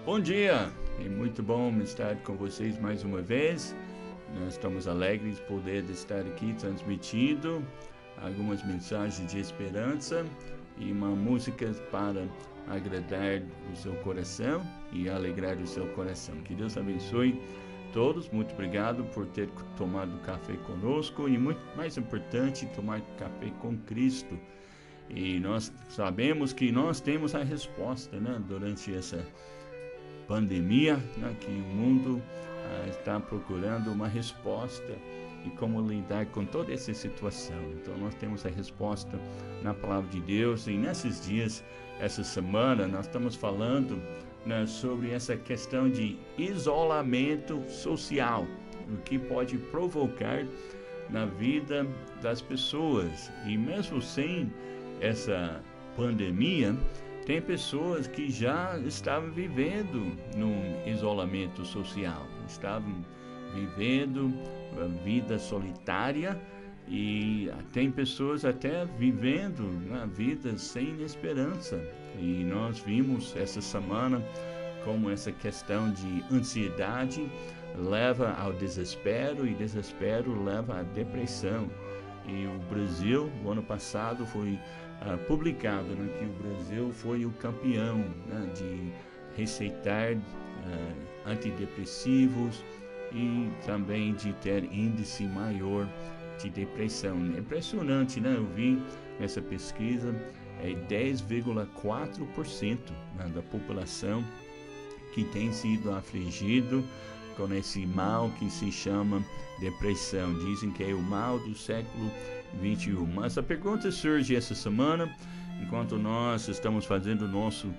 Bom dia, é muito bom estar com vocês mais uma vez. Nós estamos alegres de poder estar aqui transmitindo algumas mensagens de esperança e uma música para agradar o seu coração e alegrar o seu coração. Que Deus abençoe todos. Muito obrigado por ter tomado café conosco e, muito mais importante, tomar café com Cristo. E nós sabemos que nós temos a resposta, durante essa pandemia, que o mundo está procurando uma resposta e como lidar com toda essa situação. Então nós temos a resposta na palavra de Deus, e nesses dias, essa semana, nós estamos falando sobre essa questão de isolamento social, o que pode provocar na vida das pessoas. E mesmo sem essa pandemia, tem pessoas que já estavam vivendo num isolamento social, estavam vivendo uma vida solitária, e tem pessoas até vivendo uma vida sem esperança. E nós vimos essa semana como essa questão de ansiedade leva ao desespero, e desespero leva à depressão. E o Brasil, no ano passado, foi publicado que o Brasil foi o campeão de receitar antidepressivos e também de ter índice maior de depressão. É impressionante, Eu vi nessa pesquisa, 10,4% da população que tem sido afligido com esse mal que se chama depressão. Dizem que é o mal do século 21. Mas a pergunta surge essa semana, enquanto nós estamos fazendo o nosso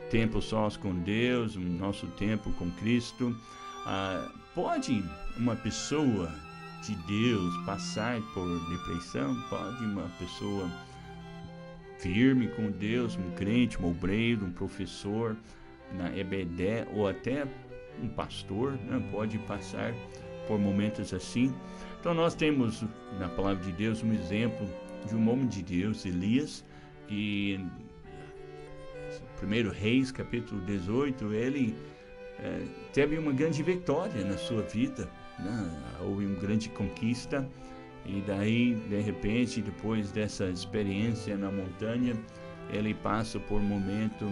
tempo sós com Deus, o nosso tempo com Cristo. Pode uma pessoa de Deus passar por depressão? Pode uma pessoa firme com Deus, um crente, um obreiro, um professor na EBD, ou até um pastor, pode passar por momentos assim? Então nós temos na palavra de Deus um exemplo de um homem de Deus, Elias, que 1 Reis, capítulo 18, ele teve uma grande vitória na sua vida, houve uma grande conquista, e daí, de repente, depois dessa experiência na montanha, ele passa por um momento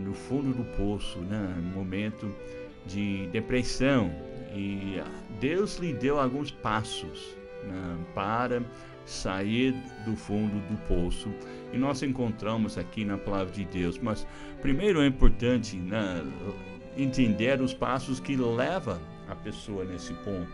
no fundo do poço, um momento de depressão, e Deus lhe deu alguns passos para sair do fundo do poço, e nós encontramos aqui na palavra de Deus. Mas primeiro é importante entender os passos que levam a pessoa nesse ponto.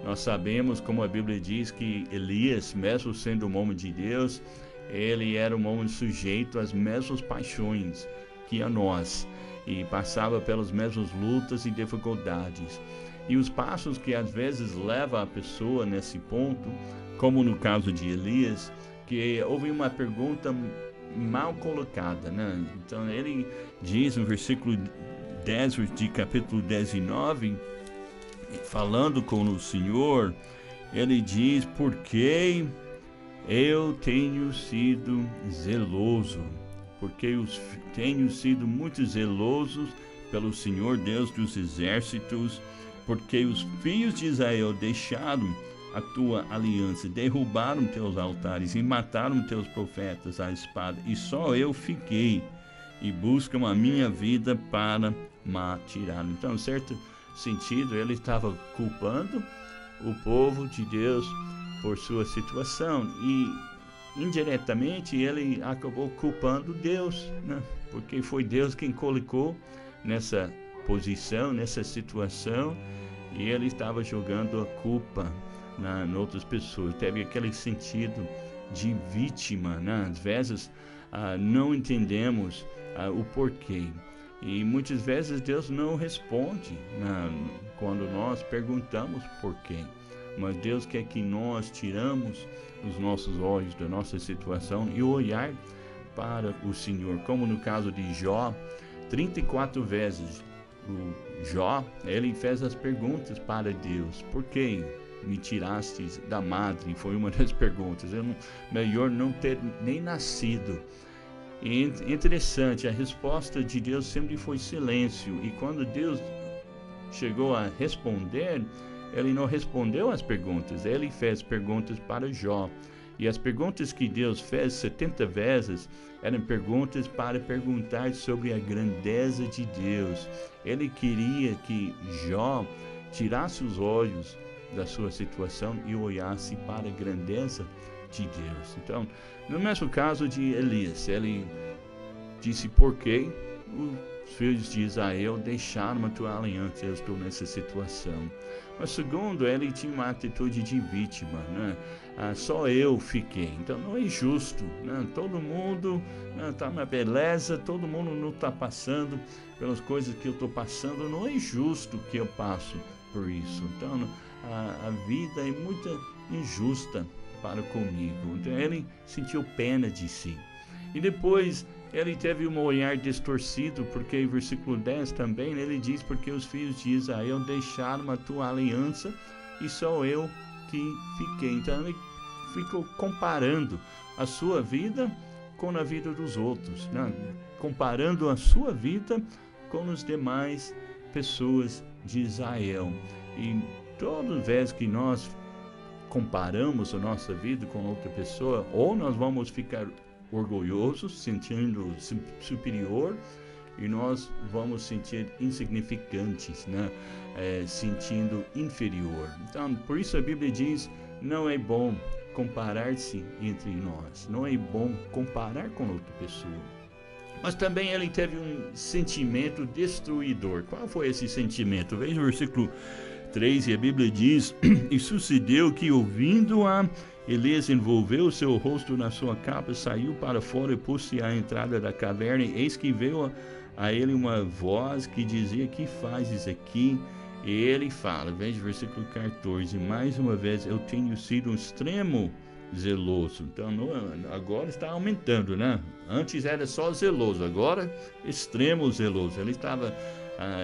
Nós sabemos, como a Bíblia diz, que Elias, mesmo sendo um homem de Deus, ele era um homem sujeito às mesmas paixões que a nós, e passava pelas mesmas lutas e dificuldades. E os passos que às vezes levam a pessoa nesse ponto, como no caso de Elias, que houve uma pergunta mal colocada, Então ele diz no versículo 10 de capítulo 19, falando com o Senhor, ele diz: porque eu tenho sido zeloso, porque eu tenho sido muito zeloso pelo Senhor Deus dos exércitos, porque os filhos de Israel deixaram a tua aliança, derrubaram teus altares e mataram teus profetas à espada, e só eu fiquei, e buscam a minha vida para me tirar. Então, em certo sentido, ele estava culpando o povo de Deus por sua situação, e indiretamente ele acabou culpando Deus, porque foi Deus quem colocou nessa posição, nessa situação, e ele estava jogando a culpa em outras pessoas. Teve aquele sentido de vítima, Às vezes não entendemos o porquê, e muitas vezes Deus não responde quando nós perguntamos porquê. Mas Deus quer que nós tiramos os nossos olhos da nossa situação e olhar para o Senhor, como no caso de Jó. 34 vezes o Jó, ele fez as perguntas para Deus: por que me tirastes da madre? Foi uma das perguntas. Melhor não ter nem nascido. E interessante, a resposta de Deus sempre foi silêncio. E quando Deus chegou a responder, ele não respondeu às perguntas, ele fez perguntas para Jó. E as perguntas que Deus fez 70 vezes eram perguntas para perguntar sobre a grandeza de Deus. Ele queria que Jó tirasse os olhos da sua situação e olhasse para a grandeza de Deus. Então, no mesmo caso de Elias, ele disse: por que os filhos de Israel deixaram a tua aliança? Eu estou nessa situação. Mas segundo, ele tinha uma atitude de vítima, né? Só eu fiquei. Então não é justo, né? Todo mundo está na beleza, todo mundo não está passando pelas coisas que eu estou passando. Não é justo que eu passo por isso. Então a vida é muito injusta para comigo. Então ele sentiu pena de si. E depois ele teve um olhar distorcido, porque em versículo 10 também ele diz: porque os filhos de Israel deixaram a tua aliança e só eu que fiquei. Então ele ficou comparando a sua vida com a vida dos outros, né? Comparando a sua vida com as demais pessoas de Israel. E toda vez que nós comparamos a nossa vida com outra pessoa, ou nós vamos ficar orgulhosos, sentindo superior, e nós vamos sentir insignificantes, né? Sentindo inferior. Então, por isso a Bíblia diz: não é bom comparar-se entre nós, não é bom comparar com outra pessoa. Mas também ele teve um sentimento destruidor. Qual foi esse sentimento? Veja o versículo 3, e a Bíblia diz: e sucedeu que, ouvindo-a, Elias envolveu o seu rosto na sua capa, saiu para fora e pôs-se à entrada da caverna. E eis que veio a ele uma voz que dizia: que fazes aqui? E ele fala, veja o versículo 14: mais uma vez eu tenho sido um extremo zeloso. Então agora está aumentando, né? Antes era só zeloso, agora extremo zeloso. Ele estava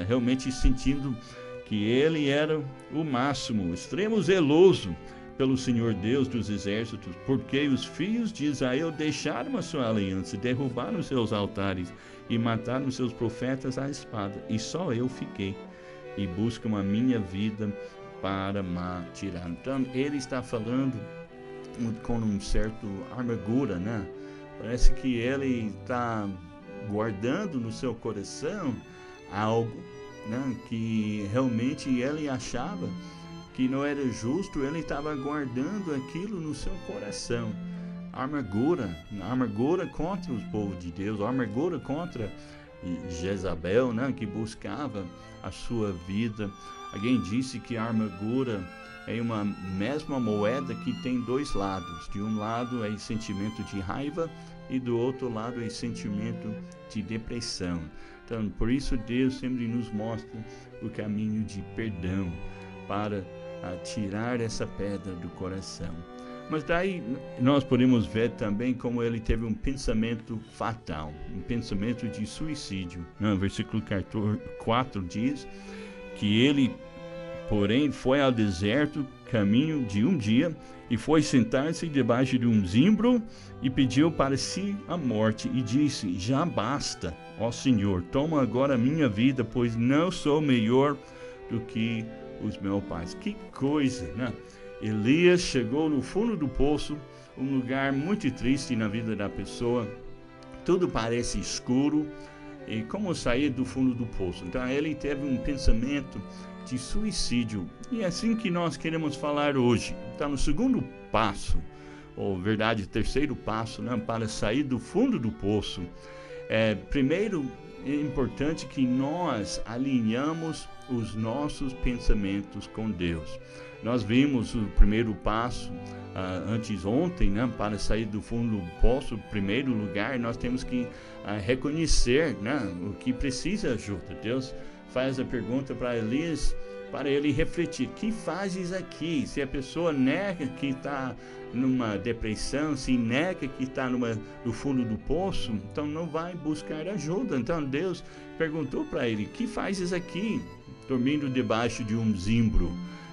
realmente sentindo que ele era o máximo, extremo zeloso pelo Senhor Deus dos exércitos, porque os filhos de Israel deixaram a sua aliança, derrubaram os seus altares e mataram os seus profetas à espada, e só eu fiquei, e buscam a minha vida para me tirar. Então ele está falando com um certo amargura, né? Parece que ele está guardando no seu coração algo, né, que realmente ele achava que não era justo. Ele estava guardando aquilo no seu coração. Amargura contra o povo de Deus, amargura contra Jezabel, né, que buscava a sua vida. Alguém disse que a amargura é uma mesma moeda que tem dois lados. De um lado é sentimento de raiva e do outro lado é sentimento de depressão. Então, por isso Deus sempre nos mostra o caminho de perdão para tirar essa pedra do coração. Mas daí nós podemos ver também como ele teve um pensamento fatal, um pensamento de suicídio. No versículo 4 diz que ele, porém, foi ao deserto, caminho de um dia, e foi sentar-se debaixo de um zimbro e pediu para si a morte, e disse: já basta, ó Senhor, toma agora a minha vida, pois não sou melhor do que os meus pais. Que coisa, né? Elias chegou no fundo do poço, um lugar muito triste na vida da pessoa. Tudo parece escuro, e como sair do fundo do poço? Então ele teve um pensamento de suicídio, e é assim que nós queremos falar hoje. Então, no segundo passo, ou verdade, terceiro passo, né, para sair do fundo do poço, primeiro é importante que nós alinhamos os nossos pensamentos com Deus. Nós vimos o primeiro passo antes ontem, né, para sair do fundo do poço. Em primeiro lugar, nós temos que reconhecer, né, o que precisa ajuda. Deus faz a pergunta para Elias, para ele refletir: que fazes aqui? Se a pessoa nega que está numa depressão, se nega que está no fundo do poço, então não vai buscar ajuda. Então Deus perguntou para ele: que fazes aqui, dormindo debaixo de um zimbro?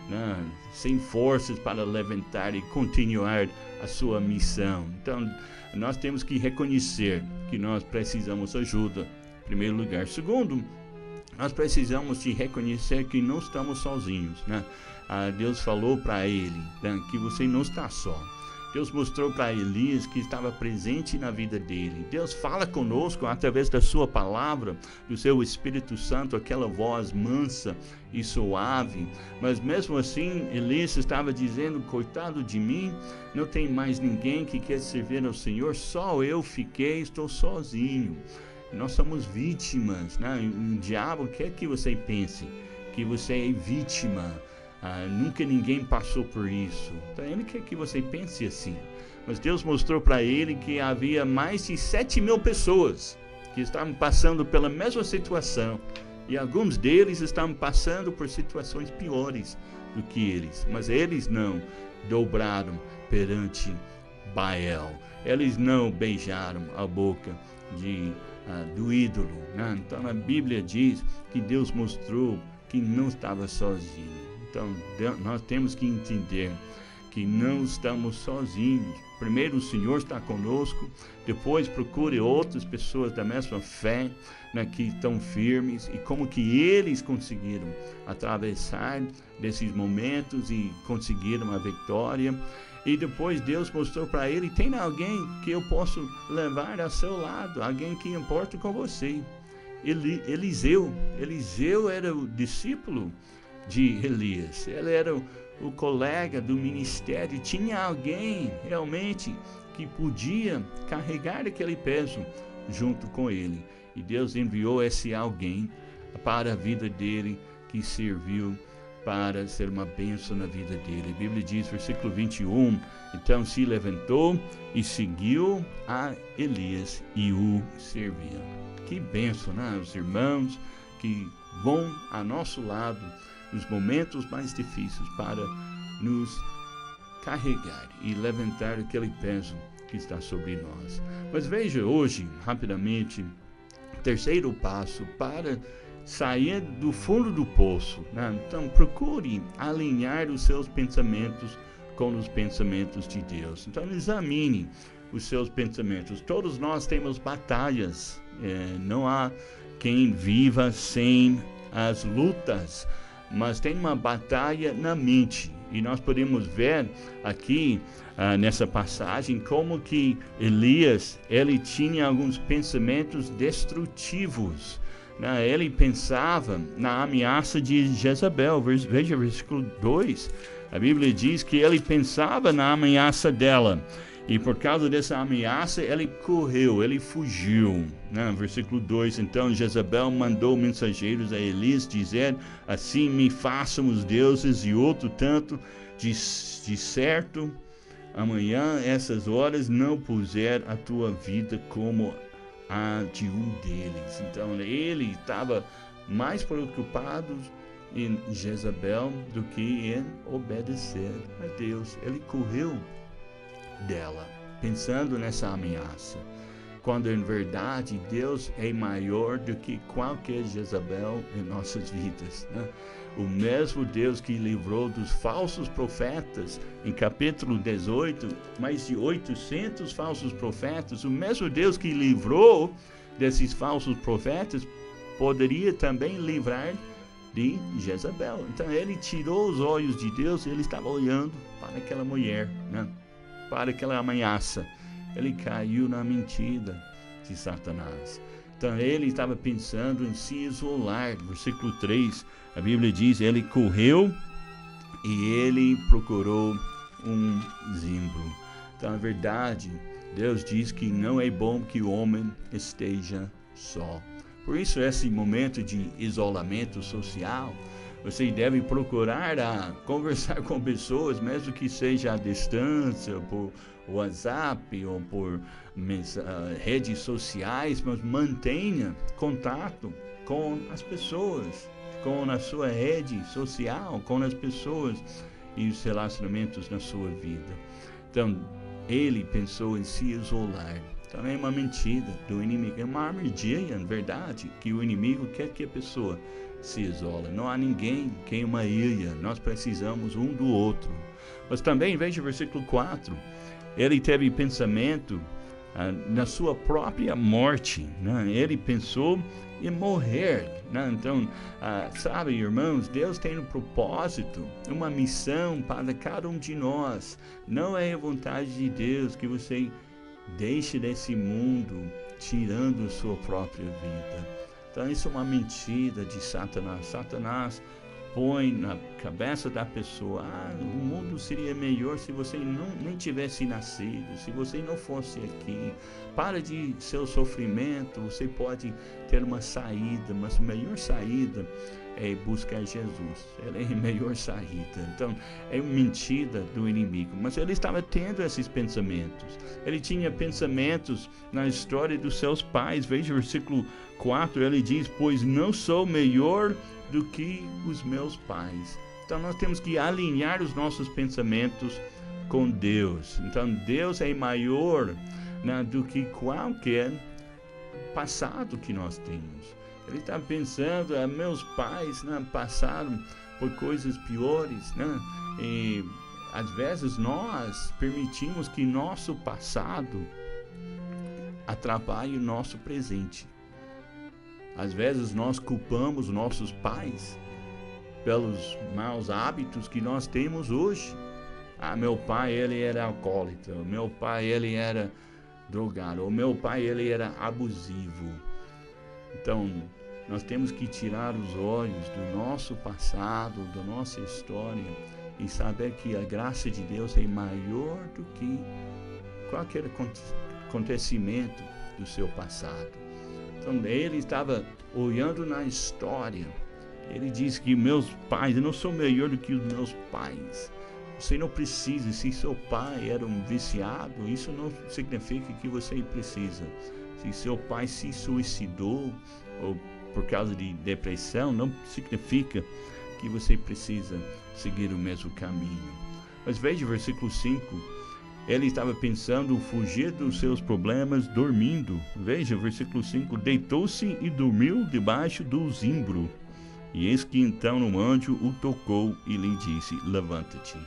né, sem forças para levantar e continuar a sua missão. Então, nós temos que reconhecer que nós precisamos ajuda, em primeiro lugar. Segundo, nós precisamos de reconhecer que não estamos sozinhos, né? Deus falou para ele, né, que você não está só. Deus mostrou para Elias que estava presente na vida dele. Deus fala conosco através da sua palavra, do seu Espírito Santo, aquela voz mansa e suave. Mas mesmo assim, Elias estava dizendo, coitado de mim, não tem mais ninguém que quer servir ao Senhor, só eu fiquei, estou sozinho. Nós somos vítimas, né? O diabo quer que você pense que você é vítima. Nunca ninguém passou por isso. Então ele quer que você pense assim. Mas Deus mostrou para ele que havia mais de 7.000 pessoas que estavam passando pela mesma situação. E alguns deles estavam passando por situações piores do que eles. Mas eles não dobraram perante Baal. Eles não beijaram a boca do ídolo, né? Então a Bíblia diz que Deus mostrou que não estava sozinho. Então, nós temos que entender que não estamos sozinhos. Primeiro, o Senhor está conosco. Depois, procure outras pessoas da mesma fé, né, que estão firmes. E como que eles conseguiram atravessar desses momentos e conseguiram a vitória. E depois, Deus mostrou para ele, tem alguém que eu posso levar ao seu lado. Alguém que importa com você. Eliseu era o discípulo de Elias, ele era o colega do ministério, tinha alguém realmente que podia carregar aquele peso junto com ele, e Deus enviou esse alguém para a vida dele, que serviu para ser uma bênção na vida dele. A Bíblia diz, versículo 21, então se levantou e seguiu a Elias e o serviu. Que bênção, né? Os irmãos que vão a nosso lado nos momentos mais difíceis para nos carregar e levantar aquele peso que está sobre nós. Mas veja hoje, rapidamente, o terceiro passo para sair do fundo do poço, né? Então procure alinhar os seus pensamentos com os pensamentos de Deus. Então examine os seus pensamentos. Todos nós temos batalhas, não há quem viva sem as lutas, mas tem uma batalha na mente, e nós podemos ver aqui nessa passagem como que Elias, ele tinha alguns pensamentos destrutivos, né? Ele pensava na ameaça de Jezabel. Veja o versículo 2, a Bíblia diz que ele pensava na ameaça dela, e por causa dessa ameaça ele correu, ele fugiu, né? Versículo 2, então Jezabel mandou mensageiros a Elias dizer, assim me façam os deuses e outro tanto, de certo amanhã essas horas não puser a tua vida como a de um deles. Então ele estava mais preocupado em Jezabel do que em obedecer a Deus. Ele correu dela, pensando nessa ameaça, quando em verdade Deus é maior do que qualquer Jezabel em nossas vidas, né? O mesmo Deus que livrou dos falsos profetas, em capítulo 18, mais de 800 falsos profetas, o mesmo Deus que livrou desses falsos profetas, poderia também livrar de Jezabel. Então ele tirou os olhos de Deus e ele estava olhando para aquela mulher, né? Para aquela ameaça. Ele caiu na mentira de Satanás. Então ele estava pensando em se isolar. Versículo 3, a Bíblia diz, ele correu e ele procurou um zimbro. Então na verdade, Deus diz que não é bom que o homem esteja só. Por isso esse momento de isolamento social, você deve procurar conversar com pessoas, mesmo que seja à distância, por WhatsApp ou por redes sociais, mas mantenha contato com as pessoas, com a sua rede social, com as pessoas e os relacionamentos na sua vida. Então, ele pensou em se isolar. Então é uma mentira do inimigo, é uma armadilha, na verdade, que o inimigo quer que a pessoa se isola. Não há ninguém que é uma ilha, nós precisamos um do outro. Mas também, veja o versículo 4, ele teve pensamento na sua própria morte, né? Ele pensou em morrer, né? Então, sabe, irmãos, Deus tem um propósito, uma missão para cada um de nós. Não é a vontade de Deus que você deixe desse mundo tirando sua própria vida. Então isso é uma mentira de Satanás. Satanás põe na cabeça da pessoa: o mundo seria melhor se você nem tivesse nascido, se você não fosse aqui. Para de seu sofrimento, você pode ter uma saída, mas a melhor saída é buscar Jesus. Ela é a melhor saída. Então é uma mentira do inimigo. Mas ele estava tendo esses pensamentos. Ele tinha pensamentos na história dos seus pais. Veja o versículo 4, ele diz: pois não sou melhor do que os meus pais. Então nós temos que alinhar os nossos pensamentos com Deus. Então Deus é maior, né, do que qualquer passado que nós temos. Ele está pensando: meus pais, né, passaram por coisas piores, né? E às vezes nós permitimos que nosso passado atrapalhe o nosso presente. Às vezes nós culpamos nossos pais pelos maus hábitos que nós temos hoje. Meu pai, ele era alcoólatra, meu pai, ele era drogado, o meu pai, ele era abusivo. Então, nós temos que tirar os olhos do nosso passado, da nossa história, e saber que a graça de Deus é maior do que qualquer acontecimento do seu passado. Então, ele estava olhando na história. Ele diz que meus pais, eu não sou melhor do que os meus pais. Você não precisa. Se seu pai era um viciado, isso não significa que você precisa. Se seu pai se suicidou ou por causa de depressão, não significa que você precisa seguir o mesmo caminho. Mas veja o versículo 5. Ele estava pensando fugir dos seus problemas dormindo. Veja o versículo 5. Deitou-se e dormiu debaixo do zimbro. E eis que então um anjo o tocou e lhe disse: levanta-te.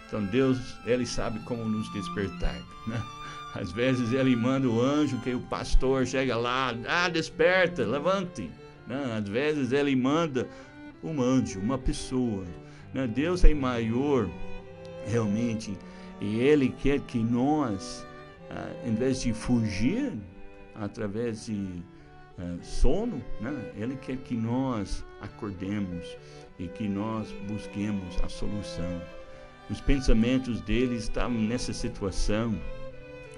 Então Deus, ele sabe como nos despertar, né? Às vezes ele manda o anjo, que o pastor chega lá: desperta, levante, né? Às vezes ele manda um anjo, uma pessoa, né? Deus é maior realmente, e ele quer que nós, em vez de fugir através de sono, né? Ele quer que nós acordemos e que nós busquemos a solução. Os pensamentos dele estavam nessa situação,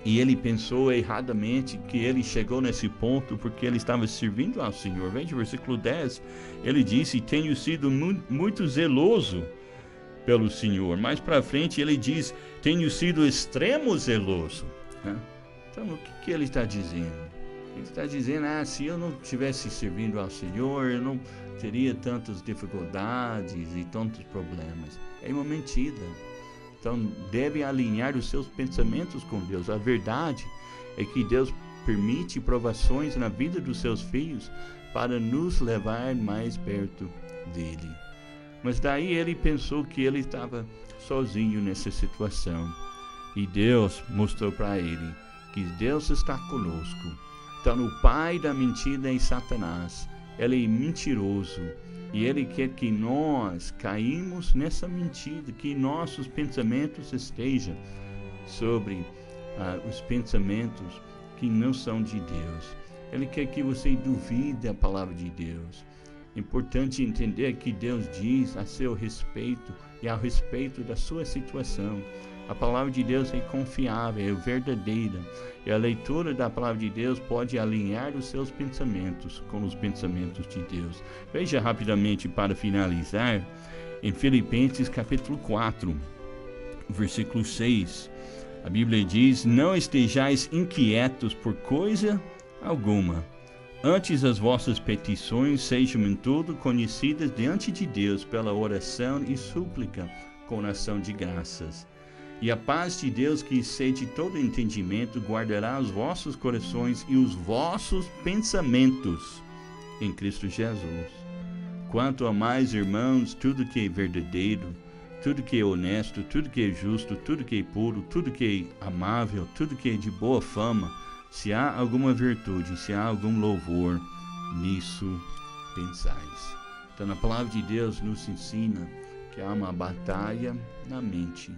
e ele pensou erradamente que ele chegou nesse ponto porque ele estava servindo ao Senhor. Veja o versículo 10, ele disse: tenho sido muito zeloso pelo Senhor. Mais para frente ele diz: tenho sido extremo zeloso, né? Então o que ele está dizendo? Ele está dizendo: se eu não estivesse servindo ao Senhor, eu não teria tantas dificuldades e tantos problemas. É uma mentira. Então deve alinhar os seus pensamentos com Deus. A verdade é que Deus permite provações na vida dos seus filhos para nos levar mais perto dele. Mas daí ele pensou que ele estava sozinho nessa situação, e Deus mostrou para ele que Deus está conosco. Então o pai da mentira é Satanás. Ele é mentiroso, e ele quer que nós caímos nessa mentira, que nossos pensamentos estejam sobre os pensamentos que não são de Deus. Ele quer que você duvide da palavra de Deus. É importante entender que Deus diz a seu respeito e a respeito da sua situação. A palavra de Deus é confiável, é verdadeira, e a leitura da palavra de Deus pode alinhar os seus pensamentos com os pensamentos de Deus. Veja rapidamente, para finalizar, em Filipenses capítulo 4, versículo 6, a Bíblia diz: não estejais inquietos por coisa alguma, antes as vossas petições sejam em tudo conhecidas diante de Deus pela oração e súplica com ação de graças. E a paz de Deus, que excede todo entendimento, guardará os vossos corações e os vossos pensamentos em Cristo Jesus. Quanto a mais, irmãos, tudo que é verdadeiro, tudo que é honesto, tudo que é justo, tudo que é puro, tudo que é amável, tudo que é de boa fama, se há alguma virtude, se há algum louvor, nisso pensais. Então a palavra de Deus nos ensina que há uma batalha na mente,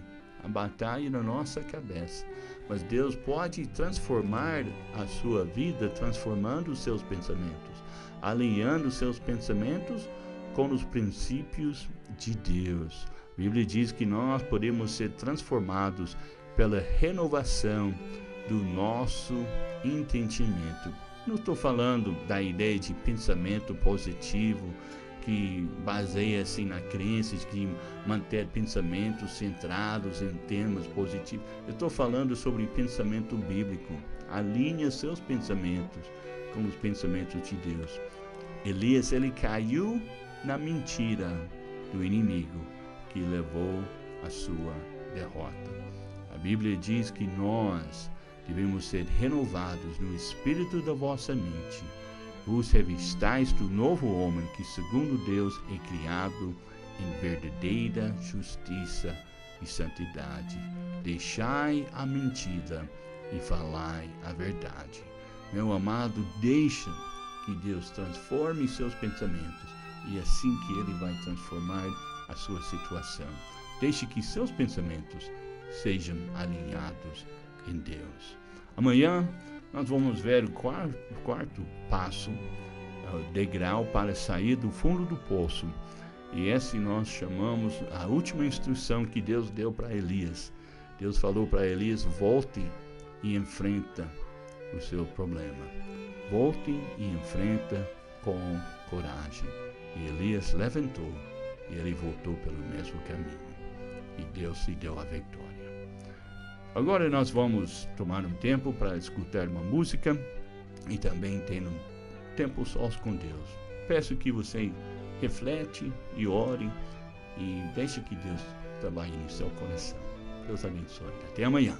a batalha na nossa cabeça. Mas Deus pode transformar a sua vida, transformando os seus pensamentos, alinhando os seus pensamentos com os princípios de Deus. A Bíblia diz que nós podemos ser transformados pela renovação do nosso entendimento. Não estou falando da ideia de pensamento positivo, que baseia-se na crença de manter pensamentos centrados em temas positivos. Eu estou falando sobre pensamento bíblico. Alinhe seus pensamentos com os pensamentos de Deus. Elias, ele caiu na mentira do inimigo, que levou a sua derrota. A Bíblia diz que nós devemos ser renovados no espírito da vossa mente. Vos revistais do novo homem, que segundo Deus é criado em verdadeira justiça e santidade. Deixai a mentira e falai a verdade. Meu amado, deixa que Deus transforme seus pensamentos, e assim que Ele vai transformar a sua situação. Deixe que seus pensamentos sejam alinhados em Deus. Amanhã nós vamos ver o quarto passo, o degrau para sair do fundo do poço. E esse nós chamamos a última instrução que Deus deu para Elias. Deus falou para Elias: volte e enfrenta o seu problema. Volte e enfrenta com coragem. E Elias levantou e ele voltou pelo mesmo caminho. E Deus lhe deu a vitória. Agora nós vamos tomar um tempo para escutar uma música e também ter um tempo sós com Deus. Peço que você reflete e ore e deixe que Deus trabalhe em seu coração. Deus abençoe. Até amanhã.